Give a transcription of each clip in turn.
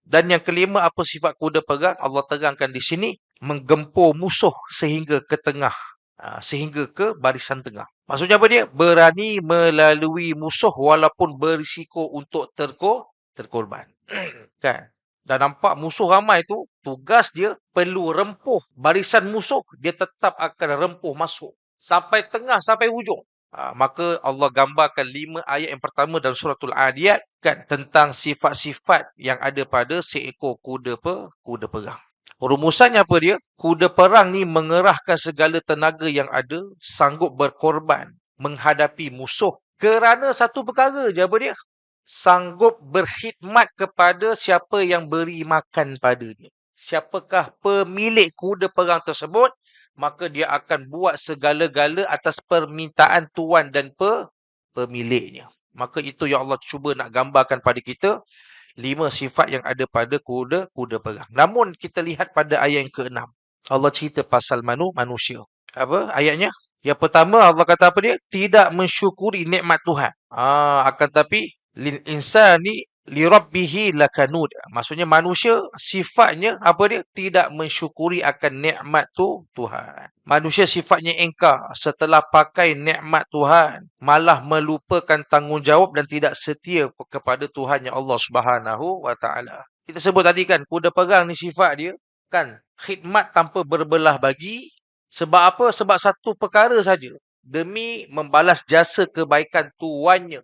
Dan yang kelima, apa sifat kuda perang? Allah terangkan di sini, menggempur musuh sehingga ke tengah, sehingga ke barisan tengah. Maksudnya apa dia? Berani melalui musuh walaupun berisiko untuk terkorban. Kan? Dan nampak musuh ramai tu, tugas dia perlu rempuh barisan musuh, dia tetap akan rempuh masuk sampai tengah, sampai hujung. Maka Allah gambarkan 5 ayat yang pertama dalam suratul Adiyat kan, tentang sifat-sifat yang ada pada seekor kuda perang. Rumusannya apa dia? Kuda perang ni mengerahkan segala tenaga yang ada, sanggup berkorban menghadapi musuh kerana satu perkara je, apa dia? Sanggup berkhidmat kepada siapa yang beri makan padanya. Siapakah pemilik kuda perang tersebut, maka dia akan buat segala-gala atas permintaan tuan dan pemiliknya. Maka itu yang Allah cuba nak gambarkan pada kita, 5 sifat yang ada pada kuda perang. Namun kita lihat pada ayat yang ke-6. Allah cerita pasal manusia. Apa ayatnya? Yang pertama Allah kata apa dia? Tidak mensyukuri nikmat Tuhan. Akan tapi lil insani li rabbih lakanud. Maksudnya manusia sifatnya apa dia? Tidak mensyukuri akan nikmat Tuhan. Manusia sifatnya engkar setelah pakai nikmat Tuhan, malah melupakan tanggungjawab dan tidak setia kepada Tuhan yang Allah Subhanahu wa taala. Kita sebut tadi kan, kuda perang ni sifat dia kan khidmat tanpa berbelah bagi. Sebab apa? Sebab satu perkara saja, demi membalas jasa kebaikan tuannya.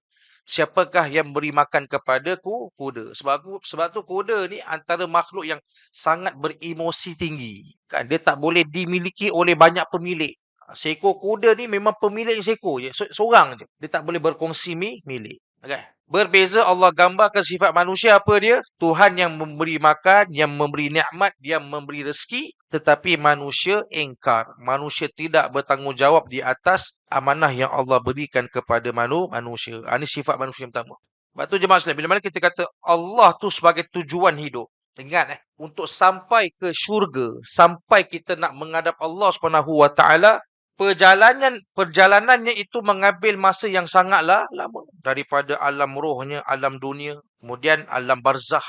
Siapakah yang beri makan kepada kuda? Sebab tu kuda ni antara makhluk yang sangat beremosi tinggi. Kan dia tak boleh dimiliki oleh banyak pemilik. Seekor kuda ni memang pemiliknya seekor je, seorang je. Dia tak boleh berkongsi milik. Okay. Berbeza Allah gambarkan sifat manusia apa dia? Tuhan yang memberi makan, yang memberi nikmat, yang memberi rezeki, tetapi manusia engkar. Manusia tidak bertanggungjawab di atas amanah yang Allah berikan kepada manusia. Ini sifat manusia yang pertama. Sebab tu jemaah sekalian, bila mana kita kata Allah tu sebagai tujuan hidup, ingat untuk sampai ke syurga, sampai kita nak menghadap Allah Subhanahu wa taala, perjalanannya itu mengambil masa yang sangatlah lama. Daripada alam rohnya, alam dunia, kemudian alam barzah.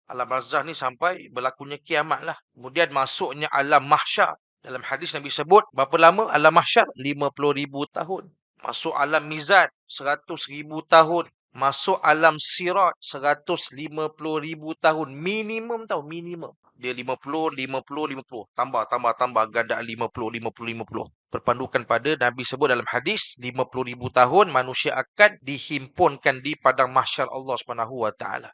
Alam barzah ni sampai berlakunya kiamat lah. Kemudian masuknya alam mahsyar. Dalam hadis Nabi sebut, berapa lama alam mahsyar? 50,000 tahun. Masuk alam mizan, 100,000 tahun. Masuk alam sirat, 150,000 tahun. Minimum tau, minimum. Dia 50, 50, 50. Tambah, gandaan 50, 50, 50. Berpandukan pada Nabi sebut dalam hadis, 50,000 tahun manusia akan dihimpunkan di padang mahsyar Allah Subhanahu wa taala.